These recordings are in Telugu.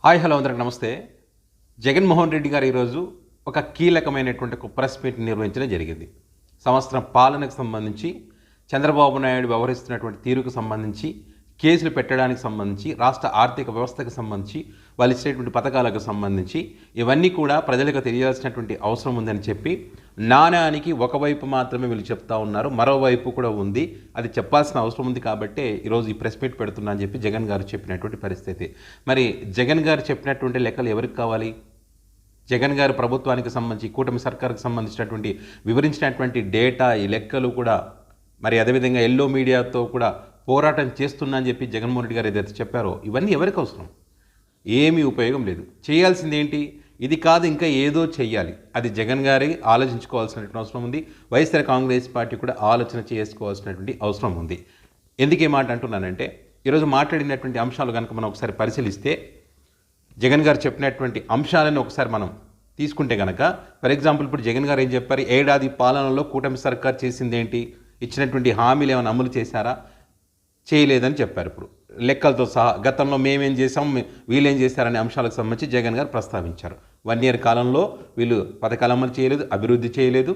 హాయ్ హలో అందరికి నమస్తే. జగన్మోహన్ రెడ్డి గారు ఈరోజు ఒక కీలకమైనటువంటి ఒక ప్రెస్ మీట్ నిర్వహించడం జరిగింది. సంవత్సరం పాలనకు సంబంధించి చంద్రబాబు నాయుడు వ్యవహరిస్తున్నటువంటి తీరుకు సంబంధించి, కేసులు పెట్టడానికి సంబంధించి, రాష్ట్ర ఆర్థిక వ్యవస్థకు సంబంధించి, వాళ్ళు ఇచ్చేటువంటి పథకాలకు సంబంధించి ఇవన్నీ కూడా ప్రజలకు తెలియాల్సినటువంటి అవసరం ఉందని చెప్పి నాణ్యానికి ఒకవైపు మాత్రమే వీళ్ళు చెప్తా ఉన్నారు, మరోవైపు కూడా ఉంది, అది చెప్పాల్సిన అవసరం ఉంది కాబట్టే ఈరోజు ఈ ప్రెస్ మీట్ పెడుతున్నా అని చెప్పి జగన్ గారు చెప్పినటువంటి పరిస్థితి. మరి జగన్ గారు చెప్పినటువంటి లెక్కలు ఎవరికి కావాలి? జగన్ గారు ప్రభుత్వానికి సంబంధించి, కూటమి సర్కారుకు సంబంధించినటువంటి వివరించినటువంటి డేటా, ఈ లెక్కలు కూడా, మరి అదేవిధంగా ఎల్లో మీడియాతో కూడా పోరాటం చేస్తున్నా అని చెప్పి జగన్మోహన్ రెడ్డి గారు ఏదైతే చెప్పారో ఇవన్నీ ఎవరికి అవసరం? ఏమీ ఉపయోగం లేదు. చేయాల్సింది ఏంటి? ఇది కాదు, ఇంకా ఏదో చెయ్యాలి. అది జగన్ గారి ఆలోచించుకోవాల్సినటువంటి అవసరం ఉంది. వైఎస్ఆర్ కాంగ్రెస్ పార్టీ కూడా ఆలోచన చేసుకోవాల్సినటువంటి అవసరం ఉంది. ఎందుకు ఈ మాట అంటున్నానంటే, ఈరోజు మాట్లాడినటువంటి అంశాలు కనుక మనం ఒకసారి పరిశీలిస్తే, జగన్ గారు చెప్పినటువంటి అంశాలను ఒకసారి మనం తీసుకుంటే కనుక, ఫర్ ఎగ్జాంపుల్ ఇప్పుడు జగన్ గారు ఏం చెప్పారు? ఏడాది పాలనలో కూటమి సర్కార్ చేసింది ఏంటి? ఇచ్చినటువంటి హామీలు ఏమైనా అమలు చేశారా? చేయలేదని చెప్పారు. ఇప్పుడు లెక్కలతో సహా గతంలో మేమేం చేసాం, వీళ్ళేం చేశారనే అంశాలకు సంబంధించి జగన్ గారు ప్రస్తావించారు. 1 year కాలంలో వీళ్ళు పథకాలు అమలు చేయలేదు, అభివృద్ధి చేయలేదు.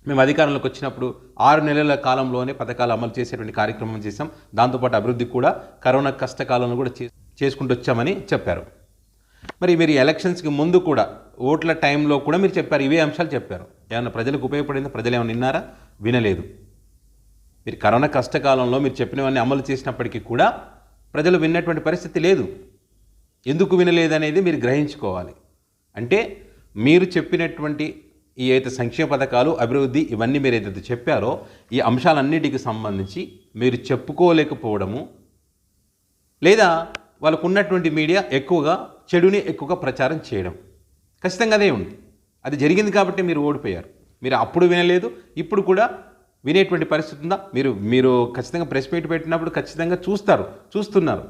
మేము అధికారంలోకి వచ్చినప్పుడు 6 నెలల కాలంలోనే పథకాలు అమలు చేసేటువంటి కార్యక్రమం చేశాం. దాంతోపాటు అభివృద్ధి కూడా కరోనా కష్టకాలంలో కూడా చేసుకుంటూ వచ్చామని చెప్పారు. మరి మీరు ఎలక్షన్స్కి ముందు కూడా, ఓట్ల టైంలో కూడా మీరు చెప్పారు, ఇవే అంశాలు చెప్పారు. ఏమన్నా ప్రజలకు ఉపయోగపడిందా? ప్రజలు ఏమైనా విన్నారా? వినలేదు. మీరు కరోనా కష్టకాలంలో మీరు చెప్పినవన్నీ అమలు చేసినప్పటికీ కూడా ప్రజలు విన్నటువంటి పరిస్థితి లేదు. ఎందుకు వినలేదనేది మీరు గ్రహించుకోవాలి. అంటే మీరు చెప్పినటువంటి ఈ అయితే సంక్షేమ పథకాలు, అభివృద్ధి, ఇవన్నీ మీరు ఏదైతే చెప్పారో ఈ అంశాలన్నిటికి సంబంధించి మీరు చెప్పుకోలేకపోవడము, లేదా వాళ్ళకు ఉన్నటువంటి మీడియా ఎక్కువగా చెడుని ఎక్కువగా ప్రచారం చేయడం, ఖచ్చితంగా అదే ఉంది. అది జరిగింది కాబట్టి మీరు ఓడిపోయారు. మీరు అప్పుడు వినలేదు, ఇప్పుడు కూడా వినేటువంటి పరిస్థితి ఉందా? మీరు ఖచ్చితంగా ప్రెస్ మీట్ పెట్టినప్పుడు ఖచ్చితంగా చూస్తున్నారు.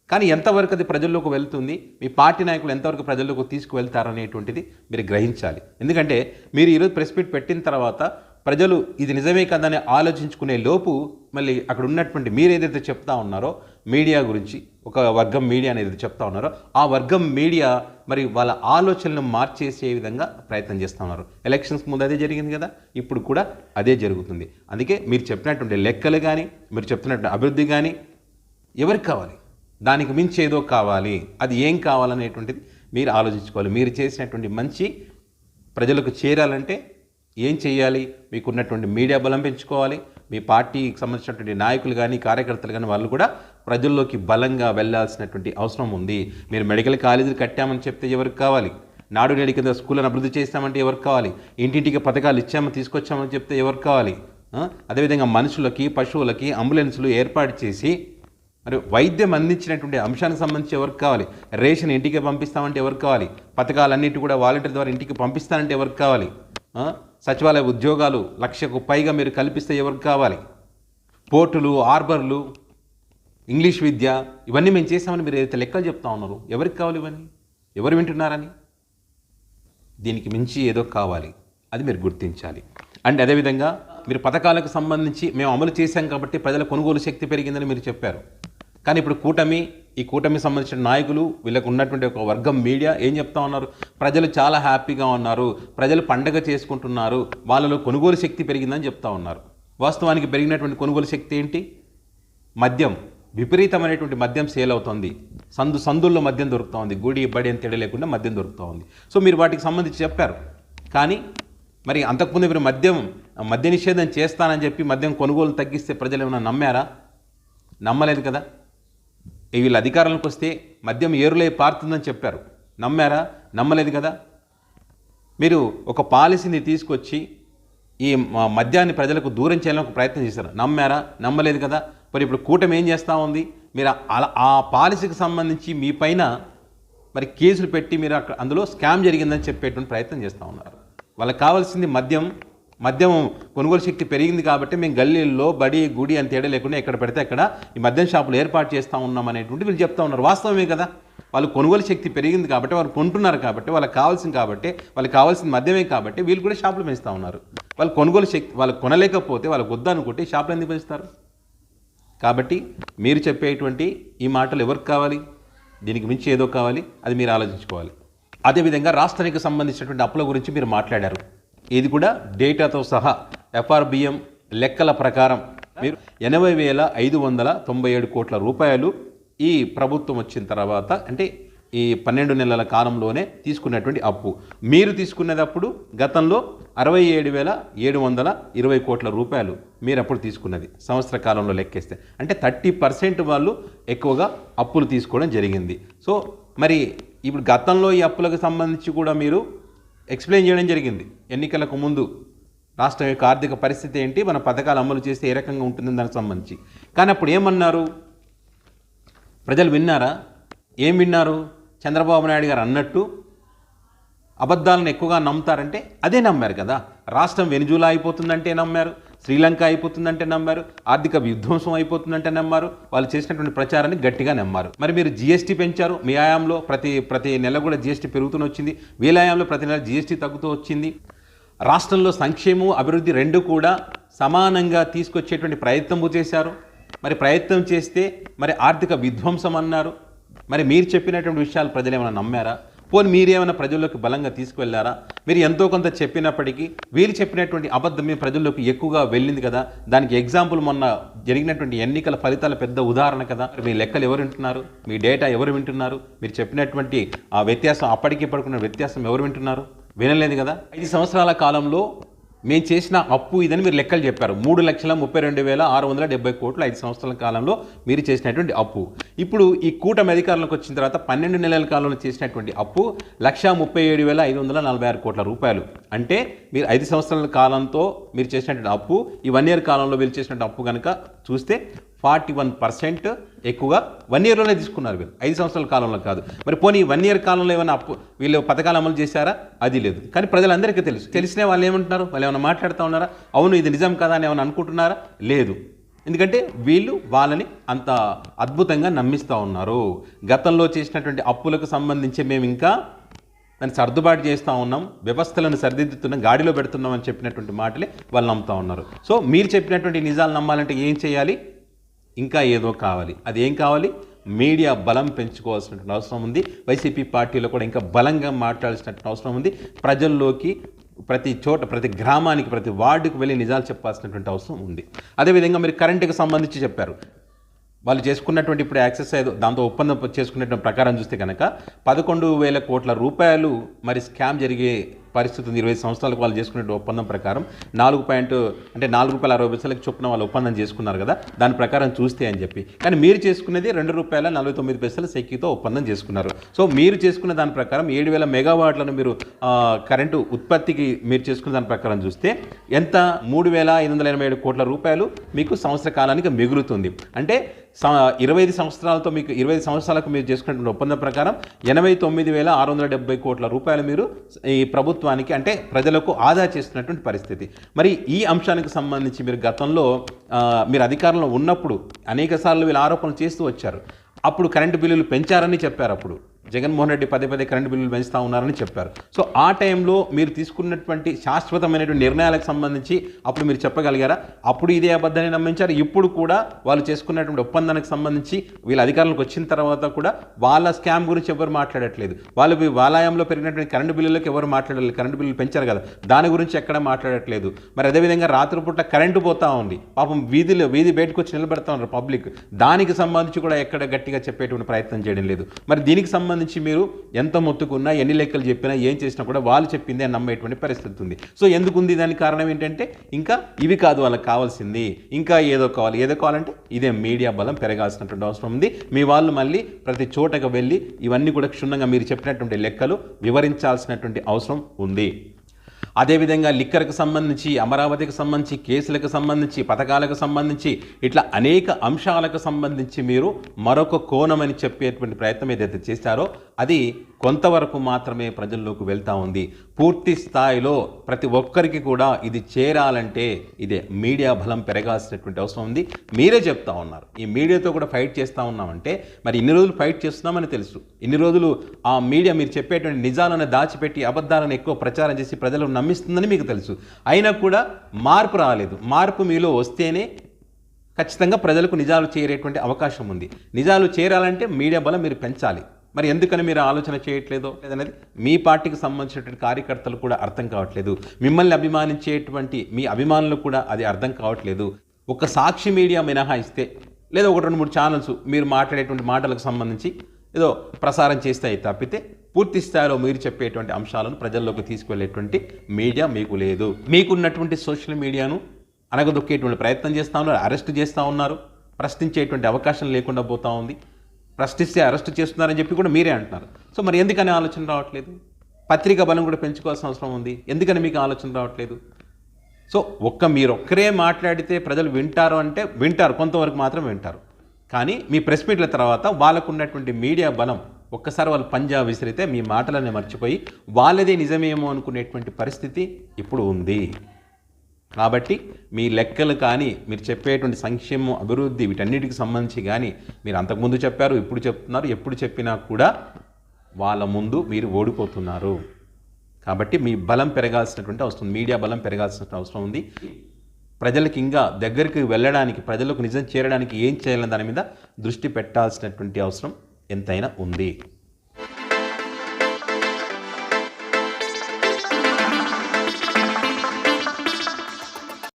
కానీ ఎంతవరకు అది ప్రజల్లోకి వెళ్తుంది, మీ పార్టీ నాయకులు ఎంతవరకు ప్రజల్లోకి తీసుకువెళ్తారనేటువంటిది మీరు గ్రహించాలి. ఎందుకంటే మీరు ఈరోజు ప్రెస్ మీట్ పెట్టిన తర్వాత ప్రజలు ఇది నిజమే కదా అని ఆలోచించుకునే లోపు మళ్ళీ అక్కడ ఉన్నటువంటి మీరు ఏదైతే చెప్తా ఉన్నారో మీడియా గురించి, ఒక వర్గం మీడియా అనేది చెప్తా ఉన్నారో ఆ వర్గం మీడియా మరి వాళ్ళ ఆలోచనలను మార్చేసే విధంగా ప్రయత్నం చేస్తూ ఉన్నారు. ఎలక్షన్స్ ముందు అదే జరిగింది కదా, ఇప్పుడు కూడా అదే జరుగుతుంది. అందుకే మీరు చెప్పినటువంటి లెక్కలు కానీ, మీరు చెప్తున్నటువంటి అభివృద్ధి కానీ ఎవరికి కావాలి? దానికి మించి ఏదో కావాలి. అది ఏం కావాలనేటువంటిది మీరు ఆలోచించుకోవాలి. మీరు చేసినటువంటి మంచి ప్రజలకు చేరాలంటే ఏం చేయాలి? మీకున్నటువంటి మీడియా బలం పెంచుకోవాలి. మీ పార్టీకి సంబంధించినటువంటి నాయకులు కానీ, కార్యకర్తలు కానీ వాళ్ళు కూడా ప్రజల్లోకి బలంగా వెళ్ళాల్సినటువంటి అవసరం ఉంది. మీరు మెడికల్ కాలేజీలు కట్టామని చెప్తే ఎవరికి కావాలి? నాడు నేడు కింద స్కూళ్ళను అభివృద్ధి చేస్తామంటే ఎవరికి కావాలి? ఇంటింటికి పథకాలు ఇచ్చామని తీసుకొచ్చామని చెప్తే ఎవరికి కావాలి? అదేవిధంగా మనుషులకి, పశువులకి అంబులెన్సులు ఏర్పాటు చేసి మరి వైద్యం అందించినటువంటి అంశానికి సంబంధించి ఎవరికి కావాలి? రేషన్ ఇంటికి పంపిస్తామంటే ఎవరికి కావాలి? పథకాలన్నిటి కూడా వాలంటీర్ ద్వారా ఇంటికి పంపిస్తానంటే ఎవరికి కావాలి? సచివాలయ ఉద్యోగాలు 1,00,000కు పైగా మీరు కల్పిస్తే ఎవరికి కావాలి? పోర్టులు, హార్బర్లు, ఇంగ్లీష్ విద్య, ఇవన్నీ మేము చేసామని మీరు ఏదైతే లెక్కలు చెప్తా ఉన్నారు, ఎవరికి కావాలి ఇవన్నీ? ఎవరు వింటున్నారని? దీనికి మించి ఏదో కావాలి, అది మీరు గుర్తించాలి. అండ్ అదేవిధంగా మీరు పథకాలకు సంబంధించి మేము అమలు చేశాం కాబట్టి ప్రజల కొనుగోలు శక్తి పెరిగిందని మీరు చెప్పారు. కానీ ఇప్పుడు ఈ కూటమి సంబంధించిన నాయకులు, వీళ్ళకు ఉన్నటువంటి ఒక వర్గం మీడియా ఏం చెప్తా ఉన్నారు? ప్రజలు చాలా హ్యాపీగా ఉన్నారు, ప్రజలు పండగ చేసుకుంటున్నారు, వాళ్ళలో కొనుగోలు శక్తి పెరిగిందని చెప్తా ఉన్నారు. వాస్తవానికి పెరిగినటువంటి కొనుగోలు శక్తి ఏంటి? మద్యం, విపరీతమైనటువంటి మద్యం సేల్ అవుతుంది. సందుల్లో మద్యం దొరుకుతూ ఉంది. గుడి బడి అని తేడా లేకుండా మద్యం దొరుకుతూ ఉంది. సో మీరు వాటికి సంబంధించి చెప్పారు. కానీ మరి అంతకుముందు మీరు మద్య నిషేధం చేస్తానని చెప్పి మద్యం కొనుగోలు తగ్గిస్తే ప్రజలు ఏమైనా నమ్మారా? నమ్మలేదు కదా. వీళ్ళు అధికారంలోకి వస్తే మద్యం ఏరులై పారుతుందని చెప్పారు. నమ్మారా? నమ్మలేదు కదా. మీరు ఒక పాలసీని తీసుకొచ్చి ఈ మద్యాన్ని ప్రజలకు దూరం చేయాలని ప్రయత్నం చేశారు. నమ్మారా? నమ్మలేదు కదా. మరి ఇప్పుడు కూటమి ఏం చేస్తూ ఉంది? మీరు ఆ పాలసీకి సంబంధించి మీ పైన మరి కేసులు పెట్టి మీరు అందులో స్కామ్ జరిగిందని చెప్పేటువంటి ప్రయత్నం చేస్తూ ఉన్నారు. వాళ్ళకి కావాల్సింది మద్యం కొనుగోలు శక్తి పెరిగింది కాబట్టి మేము గల్లీల్లో బడి గుడి అని తేడా లేకుండా ఎక్కడ పెడితే అక్కడ ఈ మద్యం షాపులు ఏర్పాటు చేస్తూ ఉన్నాం అనేటువంటి వీళ్ళు చెప్తా ఉన్నారు. వాస్తవమే కదా. వాళ్ళు కొనుగోలు శక్తి పెరిగింది కాబట్టి, వాళ్ళు కొంటున్నారు కాబట్టి, వాళ్ళకి కావాల్సిన మద్యమే కాబట్టి వీళ్ళు కూడా షాపులు పెంచుతూ ఉన్నారు. వాళ్ళు కొనుగోలు శక్తి వాళ్ళు కొనలేకపోతే, వాళ్ళకు వద్దనుకుంటే షాపులు ఎందుకు పెంచుతారు? కాబట్టి మీరు చెప్పేటువంటి ఈ మాటలు ఎవరికి కావాలి? దీనికి మించి ఏదో కావాలి, అది మీరు ఆలోచించుకోవాలి. అదేవిధంగా రాష్ట్రానికి సంబంధించినటువంటి అప్పుల గురించి మీరు మాట్లాడారు. ఇది కూడా డేటాతో సహా ఎఫ్ఆర్బిఎం లెక్కల ప్రకారం మీరు 80,597 కోట్ల రూపాయలు ఈ ప్రభుత్వం వచ్చిన తర్వాత, అంటే ఈ 12 నెలల కాలంలోనే తీసుకున్నటువంటి అప్పు. మీరు తీసుకున్నదప్పుడు గతంలో 67,720 కోట్ల రూపాయలు మీరు అప్పుడు తీసుకున్నది సంవత్సర కాలంలో లెక్కేస్తే, అంటే 30% వాళ్ళు ఎక్కువగా అప్పులు తీసుకోవడం జరిగింది. సో మరి ఇప్పుడు గతంలో ఈ అప్పులకు సంబంధించి కూడా మీరు ఎక్స్ప్లెయిన్ చేయడం జరిగింది. ఎన్నికలకు ముందు రాష్ట్రం యొక్క ఆర్థిక పరిస్థితి ఏంటి, మన పథకాలు అమలు చేస్తే ఏ రకంగా ఉంటుందని దానికి సంబంధించి. కానీ అప్పుడు ఏమన్నారు, ప్రజలు విన్నారా? ఏం విన్నారు? చంద్రబాబు నాయుడు గారు అన్నట్టు అబద్ధాలను ఎక్కువగా నమ్ముతారంటే అదే నమ్మారు కదా. రాష్ట్రం వెనుజులా అయిపోతుందంటే నమ్మారు, శ్రీలంక అయిపోతుందంటే నమ్మారు, ఆర్థిక విధ్వంసం అయిపోతుందంటే నమ్మారు. వాళ్ళు చేసినటువంటి ప్రచారాన్ని గట్టిగా నమ్మారు. మరి మీరు జిఎస్టీ పెంచారు, మీ హయాంలో ప్రతి నెల కూడా జిఎస్టీ పెరుగుతూనే వచ్చింది, వీళ్ళ హయాంలో ప్రతి నెల జిఎస్టీ తగ్గుతూ వచ్చింది. రాష్ట్రంలో సంక్షేమం అభివృద్ధి రెండు కూడా సమానంగా తీసుకొచ్చేటువంటి ప్రయత్నం చేశారు. మరి ప్రయత్నం చేస్తే మరి ఆర్థిక విధ్వంసం అన్నారు. మరి మీరు చెప్పినటువంటి విషయాలు ప్రజలు ఏమైనా నమ్మారా? పోనీ మీరేమైనా ప్రజల్లోకి బలంగా తీసుకువెళ్ళారా? మీరు ఎంతో కొంత చెప్పినప్పటికీ వీళ్ళు చెప్పినటువంటి అబద్ధం మీ ప్రజల్లోకి ఎక్కువగా వెళ్ళింది కదా. దానికి ఎగ్జాంపుల్ మొన్న జరిగినటువంటి ఎన్నికల ఫలితాల పెద్ద ఉదాహరణ కదా. మీ లెక్కలు ఎవరు వింటున్నారు? మీ డేటా ఎవరు వింటున్నారు? మీరు చెప్పినటువంటి ఆ వ్యత్యాసం, అప్పటికి పడుకున్న వ్యత్యాసం ఎవరు వింటున్నారు? వినలేదు కదా. 5 సంవత్సరాల కాలంలో మేము చేసిన అప్పు ఇదని మీరు లెక్కలు చెప్పారు. 3,32,670 కోట్లు 5 సంవత్సరాల కాలంలో మీరు చేసినటువంటి అప్పు. ఇప్పుడు ఈ కూటమి అధికారంలోకి వచ్చిన తర్వాత 12 నెలల కాలంలో చేసినటువంటి అప్పు 1,37,546 కోట్ల రూపాయలు. అంటే మీరు 5 సంవత్సరాల కాలంతో మీరు చేసినటువంటి అప్పు, ఈ 1 ఇయర్ కాలంలో వీళ్ళు చేసినటువంటి అప్పు కనుక చూస్తే 41% ఎక్కువగా 1 ఇయర్లోనే తీసుకున్నారు వీళ్ళు, 5 సంవత్సరాల కాలంలో కాదు. మరి పోనీ 1 ఇయర్ కాలంలో ఏమైనా అప్పు వీళ్ళు పథకాలు అమలు చేశారా? అది లేదు. కానీ ప్రజలందరికీ తెలుసు. తెలిసిన వాళ్ళు ఏమంటున్నారు? వాళ్ళు ఏమైనా మాట్లాడుతూ ఉన్నారా? అవును ఇది నిజం కదా అని ఏమైనా అనుకుంటున్నారా? లేదు. ఎందుకంటే వీళ్ళు వాళ్ళని అంత అద్భుతంగా నమ్మిస్తూ ఉన్నారు. గతంలో చేసినటువంటి అప్పులకు సంబంధించి మేము ఇంకా దాన్ని సర్దుబాటు చేస్తూ ఉన్నాం, వ్యవస్థలను సరిదిద్దుతున్నాం, గాడిలో పెడుతున్నాం అని చెప్పినటువంటి మాటలే వాళ్ళు నమ్ముతూ ఉన్నారు. సో మీరు చెప్పినటువంటి నిజాలు నమ్మాలంటే ఏం చేయాలి? ఇంకా ఏదో కావాలి. అది ఏం కావాలి? మీడియా బలం పెంచుకోవాల్సినటువంటి అవసరం ఉంది. వైసీపీ పార్టీలో కూడా ఇంకా బలంగా మాట్లాడాల్సినటువంటి అవసరం ఉంది. ప్రజల్లోకి ప్రతి చోట, ప్రతి గ్రామానికి, ప్రతి వార్డుకు వెళ్ళి నిజాలు చెప్పాల్సినటువంటి అవసరం ఉంది. అదేవిధంగా మీరు కరెంటుకి సంబంధించి చెప్పారు. వాళ్ళు చేసుకున్నటువంటి ఇప్పుడు యాక్సెస్ దాంతో ఒప్పందం చేసుకున్నటువంటి ప్రకారం చూస్తే కనుక 11,000 కోట్ల రూపాయలు మరి స్కామ్ జరిగే పరిస్థితి ఉంది. 20 సంవత్సరాలకు వాళ్ళు చేసుకునే ఒప్పందం ప్రకారం 4 రూపాయల 60 పైసలకు చొప్పున వాళ్ళు ఒప్పందం చేసుకున్నారు కదా, దాని ప్రకారం చూస్తే అని చెప్పి. కానీ మీరు చేసుకునేది ₹2.49 సెక్కితో ఒప్పందం చేసుకున్నారు. సో మీరు చేసుకున్న దాని ప్రకారం 7,000 మెగావాట్లను మీరు కరెంటు ఉత్పత్తికి మీరు చేసుకున్న దాని ప్రకారం చూస్తే ఎంత? 3,587 కోట్ల రూపాయలు మీకు సంవత్సర కాలానికి మిగులుతుంది. అంటే 25 సంవత్సరాలకు మీరు చేసుకున్నటువంటి ఒప్పందం ప్రకారం 89,670 కోట్ల రూపాయలు మీరు ఈ ప్రభుత్వానికి, అంటే ప్రజలకు ఆదా చేస్తున్నటువంటి పరిస్థితి. మరి ఈ అంశానికి సంబంధించి మీరు గతంలో మీరు అధికారంలో ఉన్నప్పుడు అనేక సార్లు వీళ్ళు ఆరోపణలు చేస్తూ వచ్చారు. అప్పుడు కరెంటు బిల్లులు పెంచారని చెప్పారు. అప్పుడు జగన్మోహన్ రెడ్డి పదే కరెంటు బిల్లులు పెంచుతూ ఉన్నారని చెప్పారు. సో ఆ టైంలో మీరు తీసుకున్నటువంటి శాశ్వతమైనటువంటి నిర్ణయాలకు సంబంధించి అప్పుడు మీరు చెప్పగలిగారా? అప్పుడు ఇదే అబద్ధాన్ని నమ్మించారు. ఇప్పుడు కూడా వాళ్ళు చేసుకున్నటువంటి ఒప్పందానికి సంబంధించి వీళ్ళ అధికారంలోకి వచ్చిన తర్వాత కూడా వాళ్ళ స్కామ్ గురించి ఎవరు మాట్లాడట్లేదు. వాళ్ళ హయాంలో పెరిగినటువంటి కరెంటు బిల్లులకు ఎవరు మాట్లాడలేదు. కరెంటు బిల్లులు పెంచారు కదా, దాని గురించి ఎక్కడ మాట్లాడట్లేదు. మరి అదేవిధంగా రాత్రిపూట కరెంటు పోతూ ఉంది, పాపం వీధి బయటకు వచ్చి నిలబెడతా ఉన్నారు పబ్లిక్, దానికి సంబంధించి కూడా ఎక్కడ గట్టిగా చెప్పేటువంటి ప్రయత్నం చేయడం లేదు. మరి దీనికి సంబంధించి మీరు ఎంత మొత్తుకున్నా, ఎన్ని లెక్కలు చెప్పినా, ఏం చేసినా కూడా వాళ్ళు చెప్పిందే నమ్మేటువంటి పరిస్థితి ఉంది. సో ఎందుకు ఉంది? దానికి కారణం ఏంటంటే ఇంకా ఇవి కాదు వాళ్ళకి కావాల్సింది, ఇంకా ఏదో కావాలంటే ఇదే మీడియా బలం పెరగాల్సినటువంటి అవసరం ఉంది. మీ వాళ్ళు మళ్ళీ ప్రతి చోటకు వెళ్ళి ఇవన్నీ కూడా క్షుణ్ణంగా మీరు చెప్పినటువంటి లెక్కలు వివరించాల్సినటువంటి అవసరం ఉంది. అదేవిధంగా లిక్కర్కి సంబంధించి, అమరావతికి సంబంధించి, కేసులకు సంబంధించి, పథకాలకు సంబంధించి, ఇట్లా అనేక అంశాలకు సంబంధించి మీరు మరొక కోణమని చెప్పేటువంటి ప్రయత్నం ఏదైతే చేశారో అది కొంతవరకు మాత్రమే ప్రజల్లోకి వెళ్తూ ఉంది. పూర్తి స్థాయిలో ప్రతి ఒక్కరికి కూడా ఇది చేరాలంటే ఇదే మీడియా బలం పెరగాల్సినటువంటి అవసరం ఉంది. మీరే చెప్తా ఉన్నారు ఈ మీడియాతో కూడా ఫైట్ చేస్తూ ఉన్నామంటే, మరి ఇన్ని రోజులు ఫైట్ చేస్తున్నామని తెలుసు. ఇన్ని రోజులు ఆ మీడియా మీరు చెప్పేటువంటి నిజాలను దాచిపెట్టి అబద్ధాలను ఎక్కువ ప్రచారం చేసి ప్రజలు నమ్మిస్తుందని మీకు తెలుసు. అయినా కూడా మార్పు రాలేదు. మార్పు మీలో వస్తేనే ఖచ్చితంగా ప్రజలకు నిజాలు చేరేటువంటి అవకాశం ఉంది. నిజాలు చేరాలంటే మీడియా బలం మీరు పెంచాలి. మరి ఎందుకని మీరు ఆలోచన చేయట్లేదో లేదనేది మీ పార్టీకి సంబంధించినటువంటి కార్యకర్తలు కూడా అర్థం కావట్లేదు. మిమ్మల్ని అభిమానించేటువంటి మీ అభిమానులకు కూడా అది అర్థం కావట్లేదు. ఒక సాక్షి మీడియా మినహాయిస్తే లేదా ఒక 2-3 ఛానల్స్ మీరు మాట్లాడేటువంటి మాటలకు సంబంధించి ఏదో ప్రసారం చేస్తాయి తప్పితే పూర్తి స్థాయిలో మీరు చెప్పేటువంటి అంశాలను ప్రజల్లోకి తీసుకువెళ్ళేటువంటి మీడియా మీకు లేదు. మీకున్నటువంటి సోషల్ మీడియాను అనగదొక్కేటువంటి ప్రయత్నం చేస్తూ ఉన్నారు, అరెస్ట్ చేస్తూ ఉన్నారు, ప్రశ్నించేటువంటి అవకాశం లేకుండా పోతూ ఉంది. ప్రశ్నిస్తే అరెస్ట్ చేస్తున్నారని చెప్పి కూడా మీరే అంటున్నారు. సో మరి ఎందుకని ఆలోచన రావట్లేదు? పత్రికా బలం కూడా పెంచుకోవాల్సిన అవసరం ఉంది. ఎందుకని మీకు ఆలోచన రావట్లేదు? సో మీరొక్కరే మాట్లాడితే ప్రజలు వింటారు అంటే వింటారు, కొంతవరకు మాత్రం వింటారు. కానీ మీ ప్రెస్ మీట్ల తర్వాత వాళ్ళకు ఉన్నటువంటి మీడియా బలం ఒక్కసారి వాళ్ళు పంజా విసిరితే మీ మాటలనే మర్చిపోయి వాళ్ళదే నిజమేమో అనుకునేటువంటి పరిస్థితి ఇప్పుడు ఉంది. కాబట్టి మీ లెక్కలు కానీ మీరు చెప్పేటువంటి సంక్షేమం, అభివృద్ధి వీటన్నిటికి సంబంధించి కానీ మీరు అంతకుముందు చెప్పారు, ఇప్పుడు చెప్తున్నారు, ఎప్పుడు చెప్పినా కూడా వాళ్ళ ముందు మీరు ఓడిపోతున్నారు. కాబట్టి మీ బలం పెరగాల్సినటువంటి అవసరం, మీడియా బలం పెరగాల్సిన అవసరం ఉంది. ప్రజలకు ఇంకా దగ్గరికి వెళ్ళడానికి, ప్రజలకు నిజం చేరడానికి ఏం చేయాలని దాని మీద దృష్టి పెట్టాల్సినటువంటి అవసరం ఎంతైనా ఉంది.